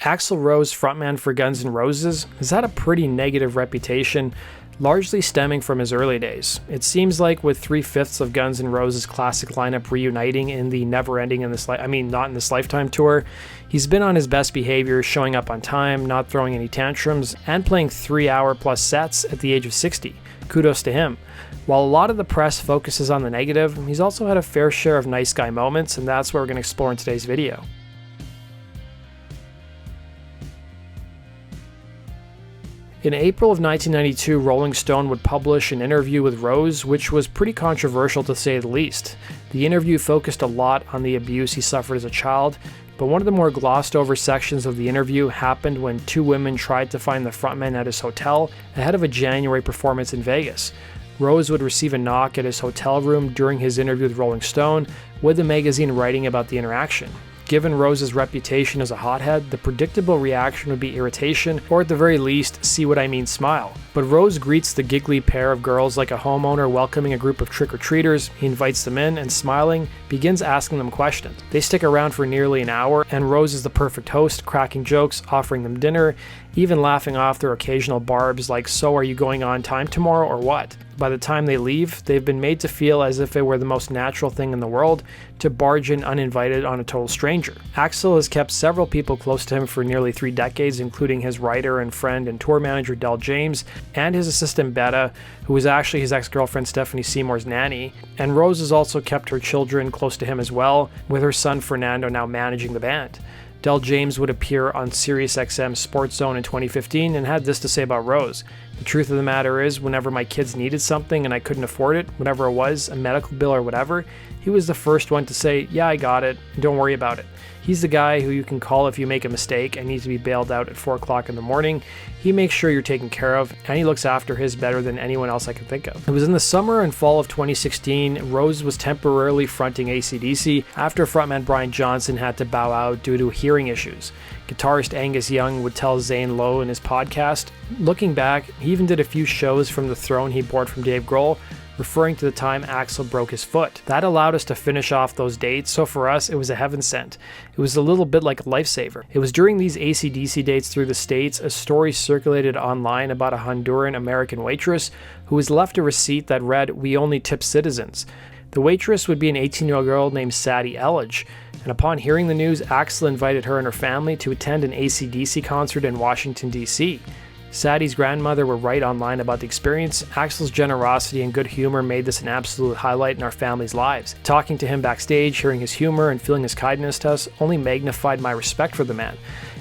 Axl Rose, frontman for Guns N' Roses, has had a pretty negative reputation, largely stemming from his early days. It seems like with 3/5 of Guns N' Roses' classic lineup reuniting in the Never-Ending Not in This Lifetime tour, he's been on his best behavior, showing up on time, not throwing any tantrums, and playing 3-hour-plus sets at the age of 60. Kudos to him. While a lot of the press focuses on the negative, he's also had a fair share of nice guy moments, and that's what we're going to explore in today's video. In April of 1992, Rolling Stone would publish an interview with Rose, which was pretty controversial to say the least. The interview focused a lot on the abuse he suffered as a child, but one of the more glossed over sections of the interview happened when two women tried to find the frontman at his hotel ahead of a January performance in Vegas. Rose would receive a knock at his hotel room during his interview with Rolling Stone, with the magazine writing about the interaction. Given Rose's reputation as a hothead, the predictable reaction would be irritation, or at the very least, see what I mean smile. But Rose greets the giggly pair of girls like a homeowner welcoming a group of trick-or-treaters. He invites them in and, smiling, begins asking them questions. They stick around for nearly an hour, and Rose is the perfect host, cracking jokes, offering them dinner, even laughing off their occasional barbs like, "So are you going on time tomorrow or what?" By the time they leave, they've been made to feel as if it were the most natural thing in the world to barge in uninvited on a total stranger. Axl has kept several people close to him for nearly 3 decades, including his writer and friend and tour manager Del James, and his assistant Betta, who was actually his ex-girlfriend Stephanie Seymour's nanny. And Rose has also kept her children close to him as well, with her son Fernando now managing the band. Del James would appear on SiriusXM's Sports Zone in 2015 and had this to say about Rose. "The truth of the matter is, whenever my kids needed something and I couldn't afford it, whatever it was, a medical bill or whatever, he was the first one to say, 'Yeah, I got it, don't worry about it.' He's the guy who you can call if you make a mistake and need to be bailed out at 4 o'clock in the morning. He makes sure you're taken care of, and he looks after his better than anyone else I can think of." It was in the summer and fall of 2016, Rose was temporarily fronting AC/DC after frontman Brian Johnson had to bow out due to hearing issues. Guitarist Angus Young would tell Zane Lowe in his podcast, looking back, he even did a few shows from the throne he borrowed from Dave Grohl, referring to the time Axl broke his foot. That allowed us to finish off those dates, so for us, it was a heaven sent. It was a little bit like a lifesaver. It was during these AC/DC dates through the States, a story circulated online about a Honduran-American waitress who was left a receipt that read, "We only tip citizens." The waitress would be an 18-year-old girl named Sadie Elledge, and upon hearing the news, Axl invited her and her family to attend an AC/DC concert in Washington, D.C. Sadie's grandmother would write online about the experience. Axl's generosity and good humor made this an absolute highlight in our family's lives. Talking to him backstage, hearing his humor, and feeling his kindness to us only magnified my respect for the man.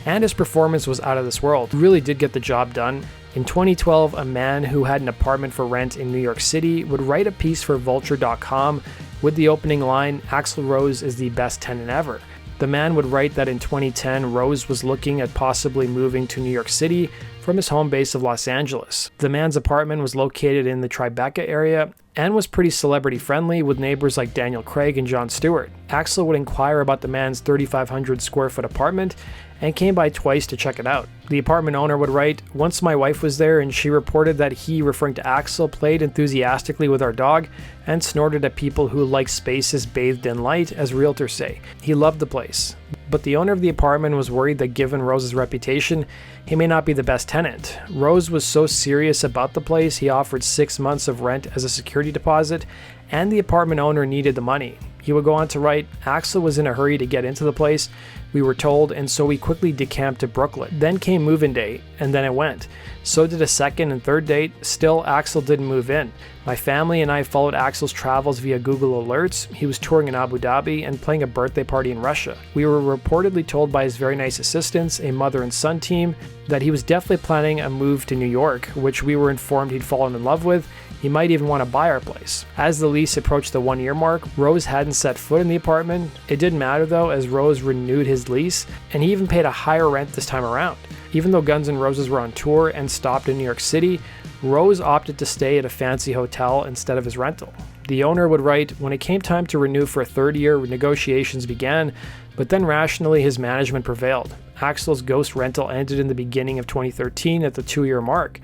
And his performance was out of this world. He really did get the job done. In 2012, a man who had an apartment for rent in New York City would write a piece for Vulture.com with the opening line, "Axl Rose is the best tenant ever." The man would write that in 2010, Rose was looking at possibly moving to New York City from his home base of Los Angeles. The man's apartment was located in the Tribeca area and was pretty celebrity friendly with neighbors like Daniel Craig and Jon Stewart. Axl would inquire about the man's 3,500 square foot apartment and came by twice to check it out. The apartment owner would write, "Once my wife was there and she reported that he," referring to Axl, "played enthusiastically with our dog and snorted at people who like spaces bathed in light, as realtors say. He loved the place." But the owner of the apartment was worried that given Rose's reputation, he may not be the best tenant. Rose was so serious about the place, he offered 6 months of rent as a security deposit, and the apartment owner needed the money. He would go on to write, "Axl was in a hurry to get into the place, we were told, and so we quickly decamped to Brooklyn. Then came move-in day, and then it went. So did a second and third date. Still, Axl didn't move in. My family and I followed Axl's travels via Google Alerts. He was touring in Abu Dhabi and playing a birthday party in Russia. We were reportedly told by his very nice assistants, a mother and son team, that he was definitely planning a move to New York, which we were informed he'd fallen in love with. He might even want to buy our place." As the lease approached the 1-year mark, Rose hadn't set foot in the apartment. It didn't matter though, as Rose renewed his lease, and he even paid a higher rent this time around. Even though Guns N' Roses were on tour and stopped in New York City, Rose opted to stay at a fancy hotel instead of his rental. The owner would write, "When it came time to renew for a 3rd year, negotiations began, but then rationally his management prevailed. Axl's ghost rental ended in the beginning of 2013 at the 2-year mark.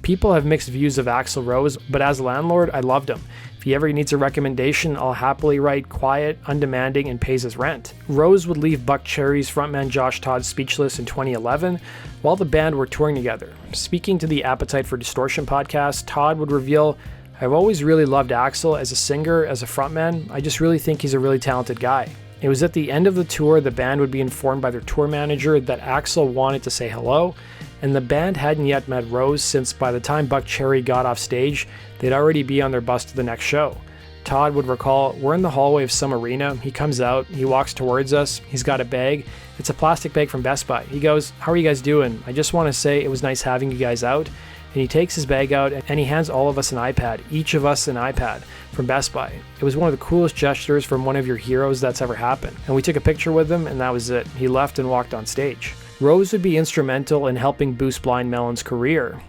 People have mixed views of Axl Rose, but as a landlord, I loved him. If he ever needs a recommendation, I'll happily write quiet, undemanding, and pays his rent. Rose would leave Buck Cherry's frontman Josh Todd speechless in 2011 while the band were touring together. Speaking to the Appetite for Distortion podcast, Todd would reveal, "I've always really loved Axl as a singer, as a frontman. I just really think he's a really talented guy." It was at the end of the tour the band would be informed by their tour manager that Axl wanted to say hello, and the band hadn't yet met Rose since by the time Buck Cherry got off stage, they'd already be on their bus to the next show. Todd would recall, "We're in the hallway of some arena. He comes out, he walks towards us, he's got a bag. It's a plastic bag from Best Buy. He goes, 'How are you guys doing? I just want to say it was nice having you guys out.' And he takes his bag out and he hands all of us an iPad, each of us an iPad from Best Buy. It was one of the coolest gestures from one of your heroes that's ever happened. And we took a picture with him and that was it. He left and walked on stage." Rose would be instrumental in helping boost Blind Melon's career.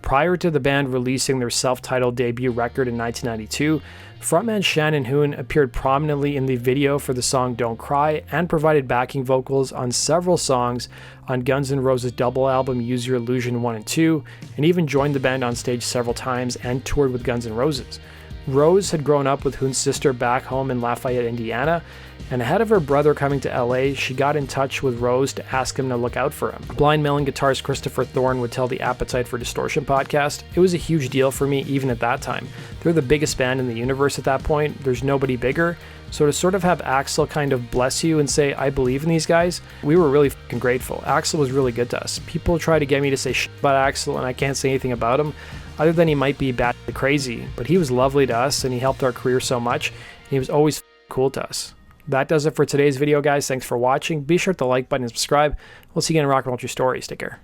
Prior to the band releasing their self-titled debut record in 1992, frontman Shannon Hoon appeared prominently in the video for the song Don't Cry and provided backing vocals on several songs on Guns N' Roses' double album Use Your Illusion 1 and 2, and even joined the band on stage several times and toured with Guns N' Roses. Rose had grown up with Hoon's sister back home in Lafayette, Indiana, and ahead of her brother coming to LA, she got in touch with Rose to ask him to look out for him. Blind Melon guitarist Christopher Thorne would tell the Appetite for Distortion podcast, "It was a huge deal for me even at that time. They're the biggest band in the universe at that point. There's nobody bigger. So to sort of have Axl kind of bless you and say, 'I believe in these guys,' we were really fucking grateful. Axl was really good to us. People try to get me to say shit about Axl and I can't say anything about him, other than he might be bad crazy, but he was lovely to us and he helped our career so much, and he was always cool to us." That does it for today's video, guys. Thanks for watching. Be sure to like button and subscribe. We'll see you again in Rock and Roll True Stories. Take care.